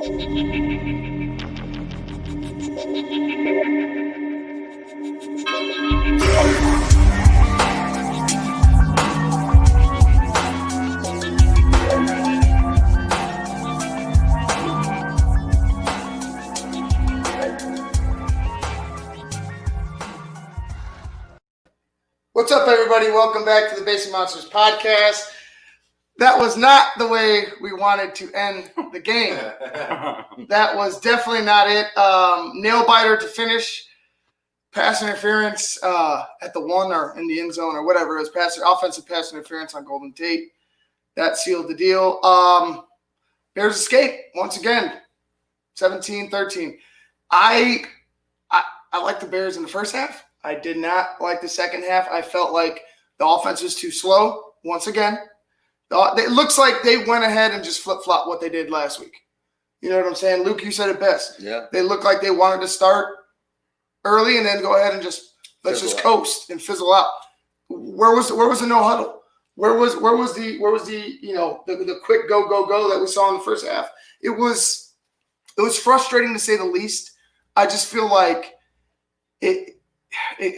What's up, everybody? Welcome back to the Basic Monsters podcast. That was not the way we wanted to end the game. That was definitely not it. Nail biter to finish. Pass interference at the 1 or in the end zone or whatever it was. Offensive pass interference on Golden Tate. That sealed the deal. Bears escape once again. 17-13. I like the Bears in the first half. I did not like the second half. I felt like the offense was too slow once again. It looks like they went ahead and just flip-flopped what they did last week. You know what I'm saying? Luke, you said it best. Yeah. They looked like they wanted to start early and then go ahead and let's just coast and fizzle out. Where was the no huddle? Where was the quick go that we saw in the first half? It was frustrating to say the least. I just feel like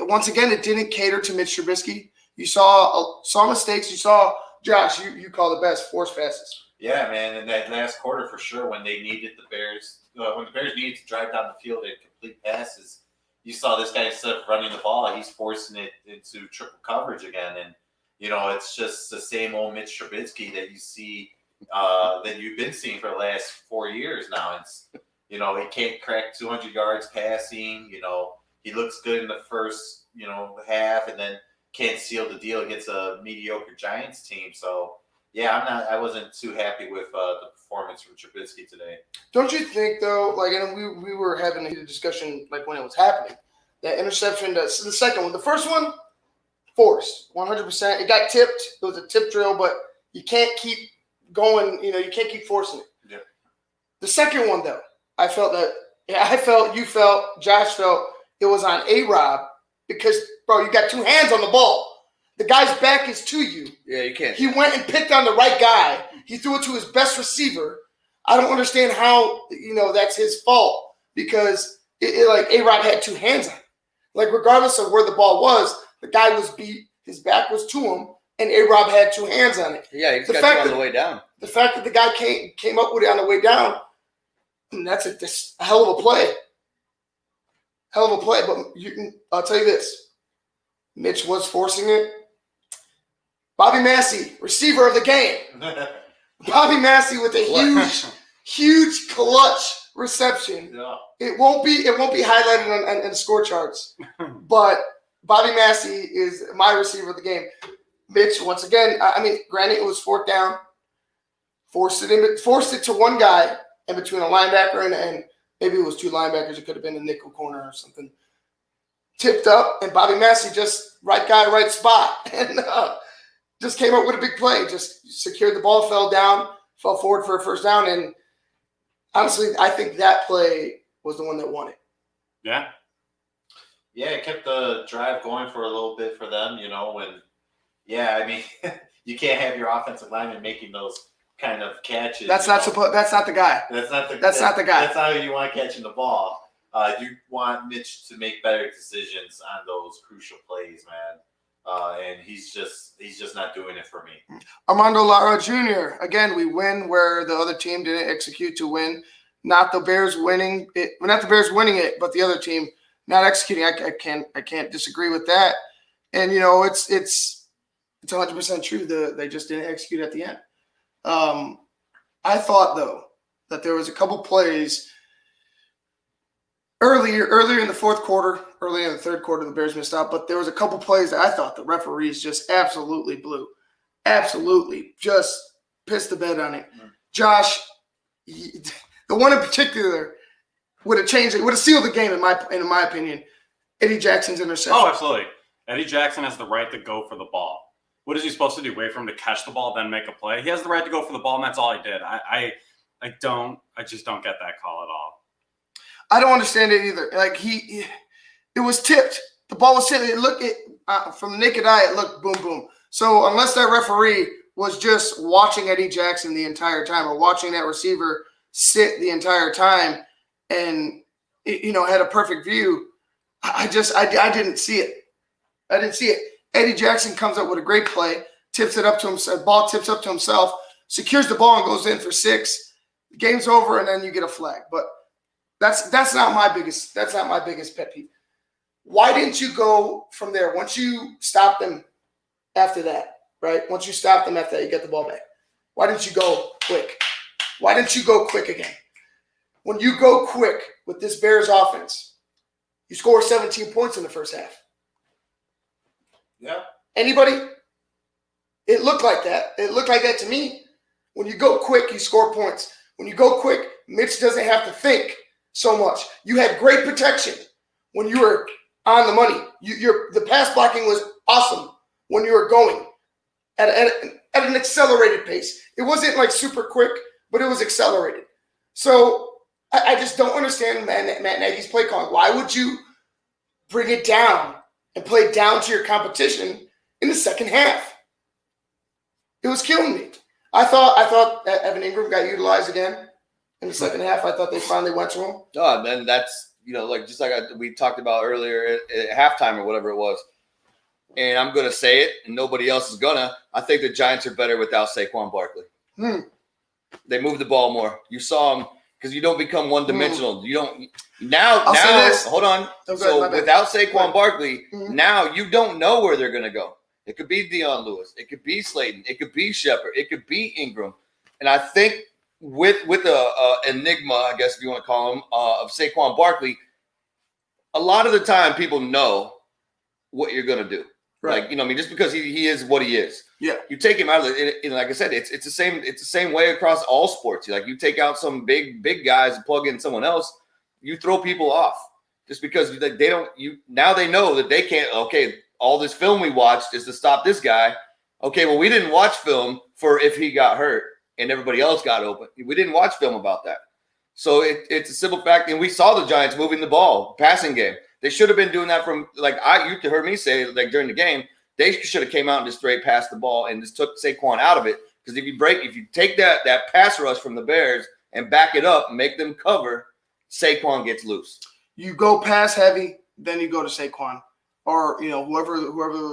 once again, it didn't cater to Mitch Trubisky. You saw mistakes. You saw, Josh, you call the best, force passes. Yeah, man, in that last quarter for sure when they needed the Bears, when the Bears needed to drive down the field and complete passes, you saw this guy, instead of running the ball, he's forcing it into triple coverage again. And, it's just the same old Mitch Trubisky that you see, that you've been seeing for the last 4 years now. It's, he can't crack 200 yards passing, He looks good in the first, half, and then can't seal the deal against a mediocre Giants team. So, yeah, I wasn't too happy with the performance from Trubisky today. Don't you think, though, and we were having a heated discussion, when it was happening, that interception, the second one, the first one, forced, 100%. It got tipped. It was a tip drill, but you can't keep going, you can't keep forcing it. Yeah. The second one, though, I felt, you felt, Josh felt, it was on A-Rob because, bro, you got two hands on the ball. The guy's back is to you. Yeah, you can't. He went and picked on the right guy. He threw it to his best receiver. I don't understand how, that's his fault because, A-Rob had two hands on it. Regardless of where the ball was, the guy was beat, his back was to him, and A-Rob had two hands on it. Yeah, he got you on the way down. The fact that the guy came up with it on the way down, that's a hell of a play. Hell of a play, but I'll tell you this. Mitch was forcing it. Bobby Massey, receiver of the game. Bobby Massey with a huge clutch reception. Yeah. It won't be highlighted on the score charts. But Bobby Massey is my receiver of the game. Mitch, once again, granted it was fourth down. Forced it to one guy in between a linebacker and maybe it was two linebackers. It could have been a nickel corner or something. Tipped up, and Bobby Massey just right guy, right spot. And just came up with a big play. Just secured the ball, fell forward for a first down. And honestly, I think that play was the one that won it. Yeah. Yeah, it kept the drive going for a little bit for them, you can't have your offensive lineman making those kind of catches. That's not the guy. That's not the guy. That's not how you want catching the ball. You want Mitch to make better decisions on those crucial plays, man. And he's just not doing it for me. Armando Lara Jr. Again, we win where the other team didn't execute to win. Not the Bears winning it. Not the Bears winning it, but the other team not executing. I can't disagree with that. And it's 100% true. They just didn't execute at the end. I thought though that there was a couple plays earlier in the fourth quarter, early in the third quarter, the Bears missed out. But there was a couple plays that I thought the referees just absolutely blew, absolutely just pissed the bed on it. Mm-hmm. Josh, the one in particular would have changed it, would have sealed the game in my opinion. Eddie Jackson's interception. Oh, absolutely. Eddie Jackson has the right to go for the ball. What is he supposed to do? Wait for him to catch the ball, then make a play? He has the right to go for the ball, and that's all he did. I just don't get that call at all. I don't understand it either. It was tipped. The ball was tipped. From the naked eye, it looked boom, boom. So unless that referee was just watching Eddie Jackson the entire time or watching that receiver sit the entire time and, had a perfect view. I didn't see it. I didn't see it. Eddie Jackson comes up with a great play, tips it up to himself, ball tips up to himself, secures the ball and goes in for 6. The game's over, and then you get a flag. But that's not my biggest pet peeve. Why didn't you go from there? Once you stop them after that, right? Once you stop them after that, you get the ball back. Why didn't you go quick? Why didn't you go quick again? When you go quick with this Bears offense, you score 17 points in the first half. Yeah. Anybody? It looked like that. It looked like that to me. When you go quick, you score points. When you go quick, Mitch doesn't have to think so much. You had great protection when you were on the money. The pass blocking was awesome when you were going at an accelerated pace. It wasn't like super quick, but it was accelerated. So I just don't understand Matt Nagy's play calling. Why would you bring it down and play down to your competition in the second half? It was killing me. I thought that Evan Ingram got utilized again in the second half. I thought they finally went to him. No, and that's, we talked about earlier at halftime or whatever it was. And I'm going to say it, and nobody else is going to. I think the Giants are better without Saquon Barkley. They move the ball more. You saw them because you don't become one-dimensional. You don't – now hold on. So without Saquon Barkley, now you don't know where they're going to go. It could be Dion Lewis. It could be Slayton. It could be Shepard. It could be Ingram. And I think with a enigma, I guess if you want to call him, of Saquon Barkley, a lot of the time people know what you're going to do. Right. Like, just because he is what he is. Yeah. You take him out of it, like I said, it's the same way across all sports. Like you take out some big guys and plug in someone else, you throw people off just because they don't. Now they know that they can't. Okay, all this film we watched is to stop this guy. Okay, well we didn't watch film for if he got hurt and everybody else got open. We didn't watch film about that. So it's a simple fact, and we saw the Giants moving the ball, passing game. They should have been doing that from you heard me say during the game, they should have came out and just straight passed the ball and just took Saquon out of it. Because if you take that pass rush from the Bears and back it up, and make them cover, Saquon gets loose. You go pass heavy, then you go to Saquon or whoever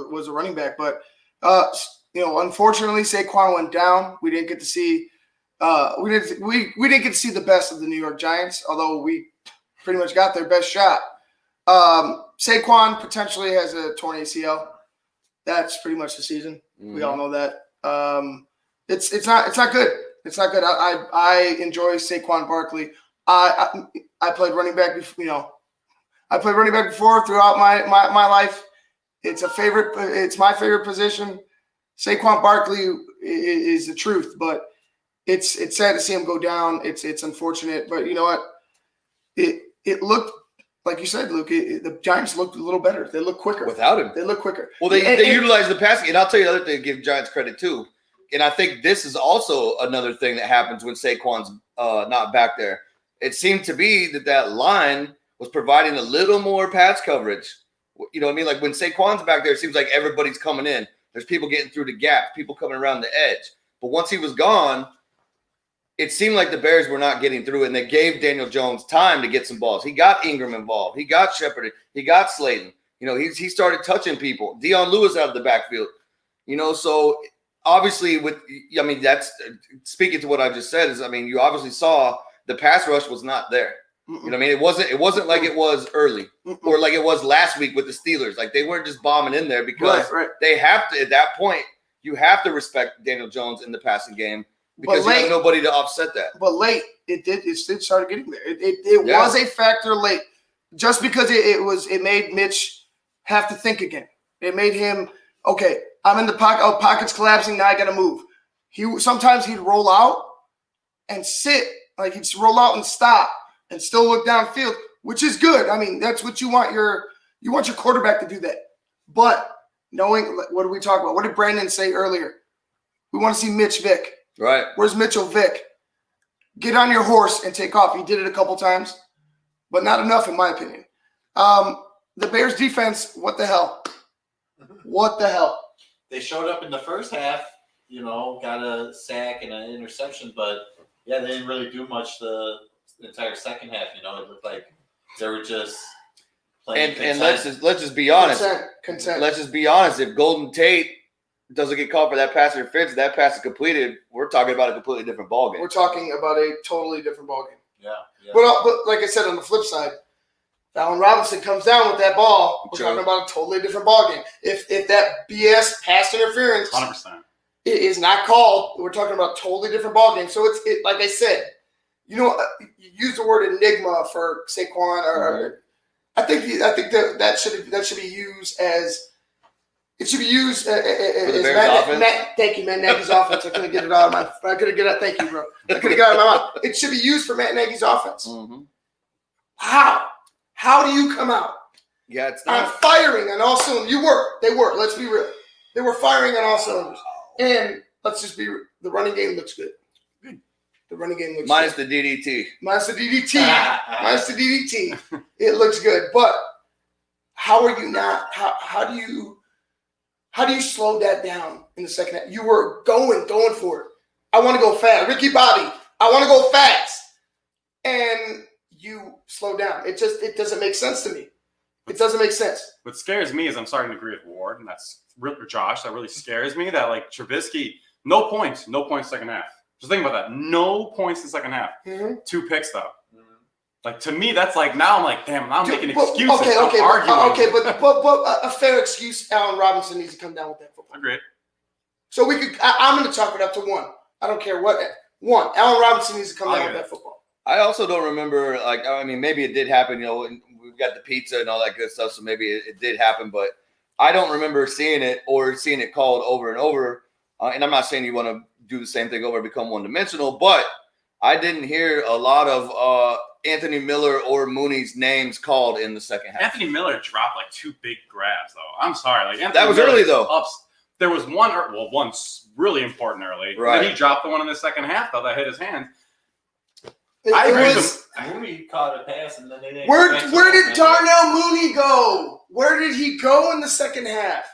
was a running back. But unfortunately Saquon went down. We didn't get to see we didn't get to see the best of the New York Giants, although we pretty much got their best shot. Saquon potentially has a torn ACL. That's pretty much the season. We all know that. It's not good. It's not good. I enjoy Saquon Barkley. I played running back. I played running back before throughout my life. It's my favorite position. Saquon Barkley is the truth, but it's sad to see him go down. It's unfortunate, but you know what? It looked. Like you said, Luke, the Giants looked a little better. They look quicker. Without him. They look quicker. Well, they utilize the passing. And I'll tell you the other thing to give Giants credit too. And I think this is also another thing that happens when Saquon's not back there. It seemed to be that line was providing a little more pass coverage. You know what I mean? Like when Saquon's back there, it seems like everybody's coming in. There's people getting through the gap, people coming around the edge. But once he was gone, it seemed like the Bears were not getting through it, and they gave Daniel Jones time to get some balls. He got Ingram involved. He got Shepard. He got Slayton. He started touching people. Dion Lewis out of the backfield. So obviously that's speaking to what I just said is, you obviously saw the pass rush was not there. It wasn't like it was early or like it was last week with the Steelers. Like they weren't just bombing in there because they have to, at that point, you have to respect Daniel Jones in the passing game. Because you have nobody to offset that. But late, it did start getting there. It was a factor late, just because it made Mitch have to think again. It made him, okay, I'm in the pocket. Oh, pocket's collapsing. Now I got to move. Sometimes he'd roll out and sit, like he'd roll out and stop and still look downfield, which is good. That's what you want your quarterback to do that. But knowing what did we talk about? What did Brandon say earlier? We want to see Mitch Vick. Right. Where's Mitchell Vick? Get on your horse and take off. He did it a couple times, but not enough in my opinion. The Bears defense, what the hell? What the hell? They showed up in the first half, got a sack and an interception, but Yeah, they didn't really do much the entire second half. You know, it looked like they were just playing. And let's just be honest. Consent. Let's just be honest. If Golden Tate doesn't get called for that pass interference, that pass is completed, we're talking about a completely different ballgame. We're talking about a totally different ballgame. Yeah. But like I said, on the flip side, if Allen Robinson comes down with that ball, we're talking about a totally different ballgame. If that BS pass interference 100%. is not called, we're talking about a totally different ballgame. So it's like I said, you use the word enigma for Saquon, or I think that should be used as. It should be used as thank you, Matt Nagy's offense. I couldn't get it out of my. I couldn't get it. Thank you, bro. I couldn't get it out of my mouth. It should be used for Matt Nagy's offense. Mm-hmm. How do you come out? Yeah, it's I'm not firing on all cylinders. They were. Let's be real. They were firing on all cylinders. And let's just be real. The running game looks good. The running game looks minus good. the DDT. Minus the DDT. It looks good. But how are you not? How do you slow that down in the second half? You were going for it. I want to go fast. Ricky Bobby, I want to go fast. And you slow down. It doesn't make sense to me. It doesn't make sense. What scares me is I'm starting to agree with Ward, and that's Josh. That really scares me. That like Trubisky, no points second half. Just think about that. No points in the second half. Mm-hmm. 2 picks though. Like to me, that's like now I'm like, damn, now I'm making but, excuses. But a fair excuse. Allen Robinson needs to come down with that football. Agreed. So we could. I'm going to chalk it up to 1. I don't care what. 1. Allen Robinson needs to come down with that football. I also don't remember. Like, I mean, maybe it did happen. You know, and we've got the pizza and all that good stuff, so maybe it did happen. But I don't remember seeing it called over and over. And I'm not saying you want to do the same thing over and become one-dimensional, but I didn't hear a lot of Anthony Miller or Mooney's names called in the second half. Anthony Miller dropped like 2 big grabs though. I'm sorry, like Anthony that was Miller early though. There was one's really important early. Right. Then he dropped the one in the second half though that hit his hand. I agree. Mooney caught a pass and then they didn't. Where did Darnell Mooney go? Where did he go in the second half?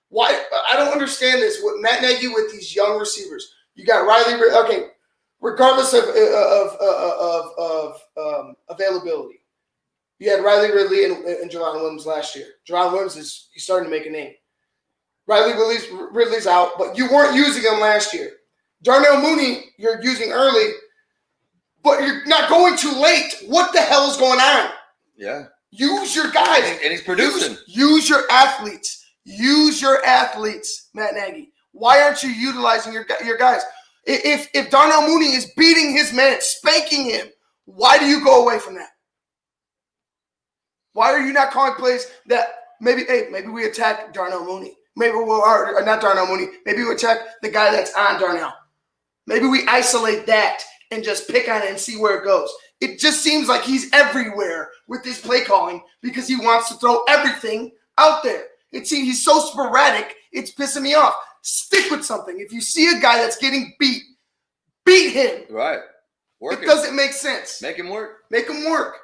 Why? I don't understand this. With Matt Nagy with these young receivers, you got Riley. Okay, regardless of availability, you had Riley Ridley and Javon Williams last year. Javon Williams he's starting to make a name. Riley Ridley's out, but you weren't using him last year. Darnell Mooney, you're using early, but you're not going too late. What the hell is going on? Yeah. Use your guys. And he's producing. Use your athletes. Use your athletes, Matt Nagy. Why aren't you utilizing your guys? If Darnell Mooney is beating his man, spanking him, why do you go away from that? Why are you not calling plays that maybe we attack Darnell Mooney? Maybe or not Darnell Mooney. Maybe we attack the guy that's on Darnell. Maybe we isolate that and just pick on it and see where it goes. It just seems like he's everywhere with this play calling because he wants to throw everything out there. It seems he's so sporadic, it's pissing me off. Stick with something. If you see a guy that's getting beat him. Right. It doesn't make sense. Make him work. Make him work.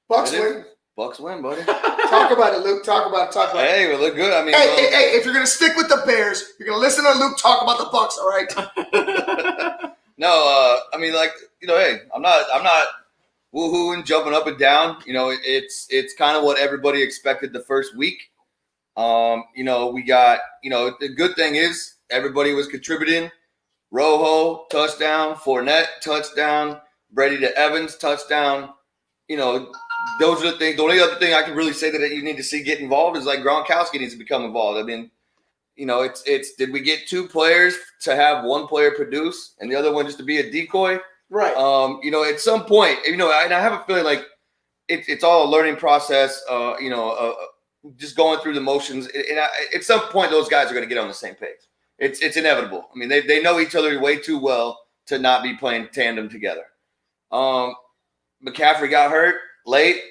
Bucks win. Bucks win, buddy. Talk about it, Luke. Talk about it. Hey, we look good. I mean, hey, if you're gonna stick with the Bears, you're gonna listen to Luke talk about the Bucks, all right? No, I mean, like, you know, hey, I'm not woohooing, jumping up and down. You know, it's kind of what everybody expected the first week. You know, we got, you know, the good thing is everybody was contributing. Rojo, touchdown. Fournette, touchdown. Brady to Evans, touchdown. You know, those are the things. The only other thing I can really say that you need to see get involved is like Gronkowski needs to become involved. I mean, you know, it's did we get 2 players to have 1 player produce and the other one just to be a decoy? Right. You know, at some point, you know, and I have a feeling like it's all a learning process. You know, just going through the motions. And at some point, those guys are going to get on the same page. It's inevitable. I mean, they know each other way too well to not be playing tandem together. McCaffrey got hurt late.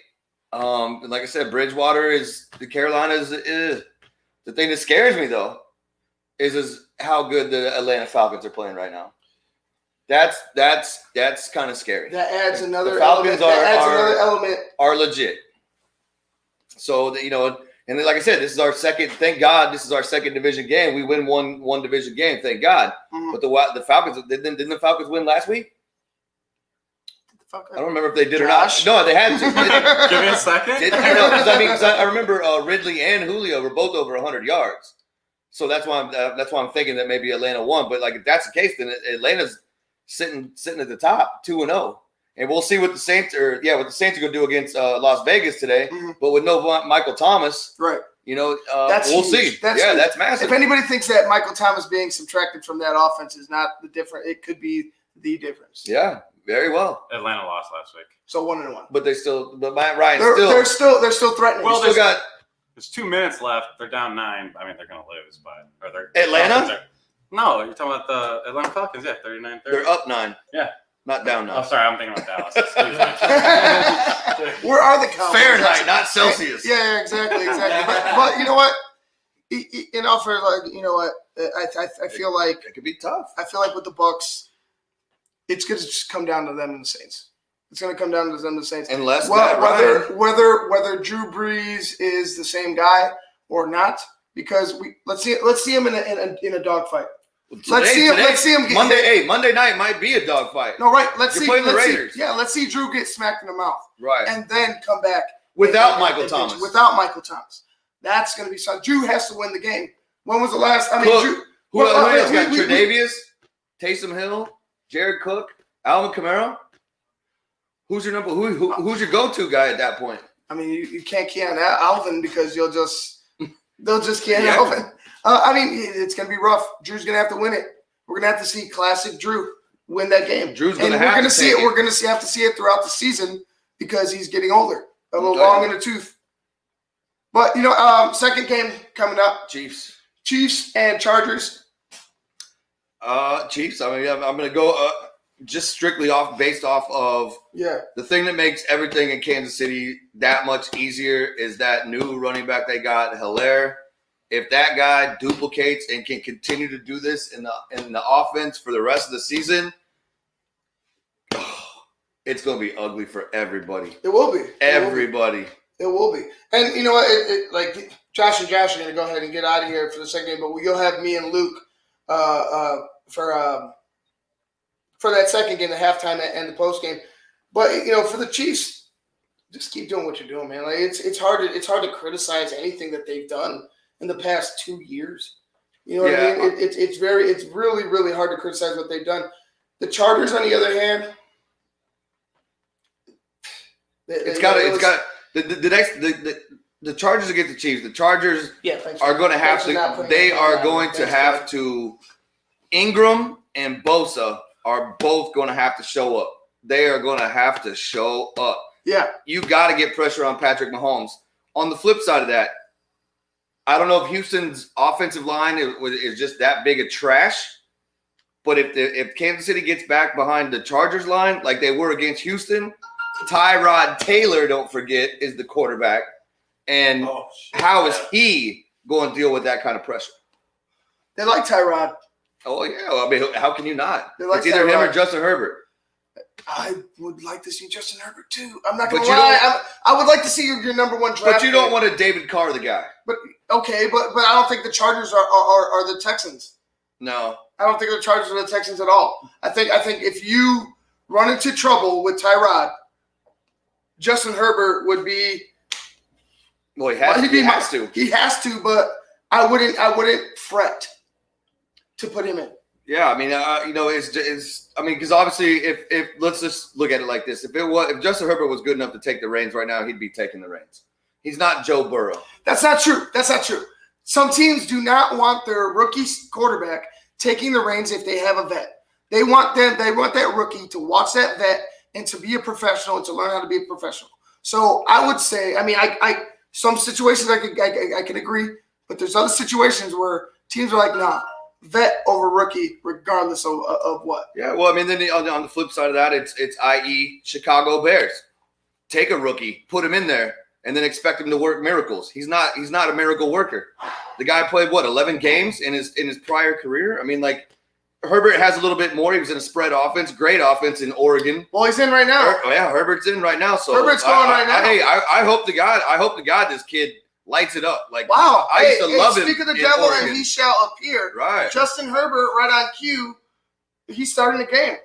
And like I said, Bridgewater is the Carolinas. The thing that scares me though is how good the Atlanta Falcons are playing right now. That's kind of scary. That adds another Falcons element. Are legit. So you know, and then, like I said, this is our second. Thank God, this is our second division game. We win one division game. Thank God. Mm-hmm. But the Falcons didn't the Falcons win last week? Okay. I don't remember if they did Josh? or not. No, they had to. Give me a second. Because I remember Ridley and Julio were both over 100 yards. So that's why I'm thinking that maybe Atlanta won. But like if that's the case, then Atlanta's sitting at the top, 2-0. And we'll see what the Saints are going to do against Las Vegas today. Mm-hmm. But with no Michael Thomas, right? We'll huge. see. That's huge. huge. That's massive. If anybody thinks that Michael Thomas being subtracted from that offense is not the difference, it could be the difference. Yeah, very well. Atlanta lost last week. So 1-1. But Matt Ryan They're still threatening. Well, still got there's 2 minutes left. They're down 9. I mean, they're going to lose, but Atlanta? No, you're talking about the Atlanta Falcons. Yeah, 39-30. they're up 9. Yeah. Not down 9. Oh, sorry, I'm thinking about Dallas. Excuse me. Where are the Cowboys? Fahrenheit, not Celsius. Yeah, exactly. But you know what? In offer, like I feel like It could be tough. I feel like with the Bucks, it's going to just come down to them and the Saints. It's going to come down to them and the Saints. Unless Matt Ryan. whether Drew Brees is the same guy or not, because let's see him in a dogfight. Let's see him get Monday night might be a dogfight. No, right. Let's You're see. playing the Raiders. Let's see Drew get smacked in the mouth, Right. and then come back Without Michael Thomas. Without Michael Thomas, that's going to be something. Drew has to win the game. When was the last? I mean, Cook. Drew. Who else got? Tre'Davious, Taysom Hill, Jared Cook, Alvin Kamara. Who's your who's your go-to guy at that point? I mean, you can't key on Alvin because they'll just key on Alvin. I mean, it's going to be rough. Drew's going to have to win it. We're going to have to see classic Drew win that game. Drew's going to have to see it. We're going to have to see it throughout the season because he's getting older, a little long in the tooth. But second game coming up: Chiefs and Chargers. Chiefs. I mean, I'm going to go just strictly based off of the thing that makes everything in Kansas City that much easier is that new running back they got, Hilaire. If that guy duplicates and can continue to do this in the offense for the rest of the season, it's going to be ugly for everybody. It will be. Everybody. It will be. And you know what? Like Josh and Josh are going to go ahead and get out of here for the second game, but you'll have me and Luke for that second game, the halftime and the post game. But for the Chiefs, just keep doing what you're doing, man. Like it's hard to criticize anything that they've done in the past 2 years. You know what I mean? It's really, really hard to criticize what they've done. The Chargers, on the other hand, the Chargers against the Chiefs. The Chargers are going to have to. They are going to have to. Ingram and Bosa are both going to have to show up. They are going to have to show up. Yeah, you got to get pressure on Patrick Mahomes. On the flip side of that, I don't know if Houston's offensive line is just that big of trash, but if Kansas City gets back behind the Chargers line like they were against Houston, Tyrod Taylor, don't forget, is the quarterback. And how is he going to deal with that kind of pressure? They like Tyrod. Oh, yeah. I mean, how can you not? Like it's either him or Justin Herbert. I would like to see Justin Herbert too. I'm not going to lie. I would like to see your number one draft. But you don't want a David Carr, the guy. But okay, but I don't think the Chargers are the Texans. No, I don't think the Chargers are the Texans at all. I think if you run into trouble with Tyrod, Justin Herbert would be. Well, he has to. He has to, but I wouldn't fret to put him in. Yeah, I mean, because obviously, if let's just look at it like this: if Justin Herbert was good enough to take the reins right now, he'd be taking the reins. He's not Joe Burrow. That's not true. Some teams do not want their rookie quarterback taking the reins if they have a vet. They want that rookie to watch that vet and to be a professional and to learn how to be a professional. So I would say, I mean, some situations I can agree, but there's other situations where teams are like, nah. Vet over rookie, regardless of what. Yeah, well, I mean, then on the flip side of that, it's i.e. Chicago Bears. Take a rookie, put him in there, and then expect him to work miracles. He's not a miracle worker. The guy played 11 games in his prior career. I mean, like Herbert has a little bit more. He was in a spread offense, great offense in Oregon. Well, he's in right now. Herbert's in right now. So Herbert's going right now. Hey, I hope to God this kid lights it up. Like, wow, I used to love him. Speak of the devil, Oregon. And he shall appear. Right. Justin Herbert, right on cue. He's starting the game.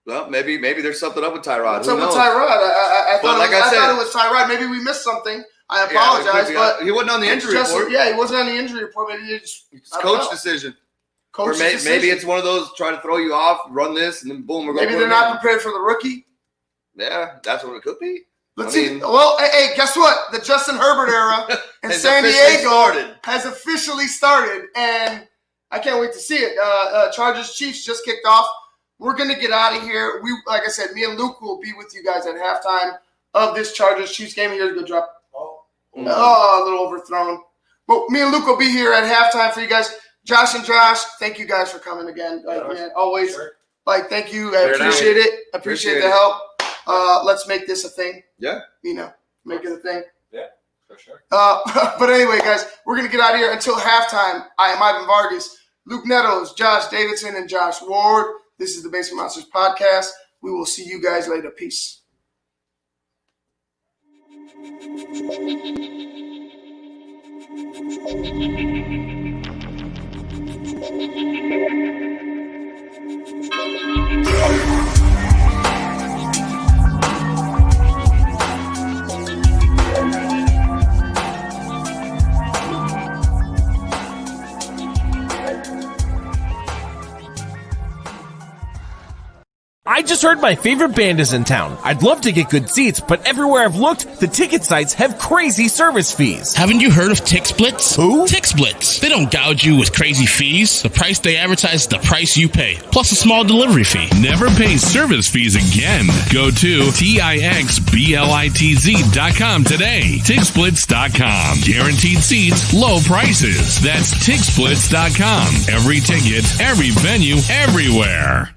Well, maybe there's something up with Tyrod. What's Who up with knows? Tyrod? I But thought I it was Tyrod. Maybe we missed something. I Yeah, it apologize, could be. but He wasn't on the injury report. Yeah, he wasn't on the injury report. Maybe it's It's coach decision. Coach's Or maybe decision. it's one of those try to throw you off, run this, and then boom, we're going. Maybe they're not prepared for the rookie. Yeah, that's what it could be. Let's I see. mean- Well, hey, guess what? The Justin Herbert era in Has San officially Diego started. has officially started, and I can't wait to see it. Chargers Chiefs just kicked off. We're gonna get out of here. Like I said, me and Luke will be with you guys at halftime of this Chargers Chiefs game. Here's a good drop. Oh, a little overthrown. But me and Luke will be here at halftime for you guys. Josh and Josh, thank you guys for coming again. Man, always. Sure. Thank you. I appreciate it. Appreciate the help. Let's make this a thing. Yeah. Make it a thing. Yeah, for sure. But anyway, guys, we're going to get out of here until halftime. I am Ivan Vargas, Luke Nettles, Josh Davidson, and Josh Ward. This is the Basement Monsters podcast. We will see you guys later. Peace. I just heard my favorite band is in town. I'd love to get good seats, but everywhere I've looked, the ticket sites have crazy service fees. Haven't you heard of TixSplits? Who? TixSplits. They don't gouge you with crazy fees. The price they advertise is the price you pay, plus a small delivery fee. Never pay service fees again. Go to TIXBLITZ.com today. TixSplits.com. Guaranteed seats, low prices. That's TixSplits.com. Every ticket, every venue, everywhere.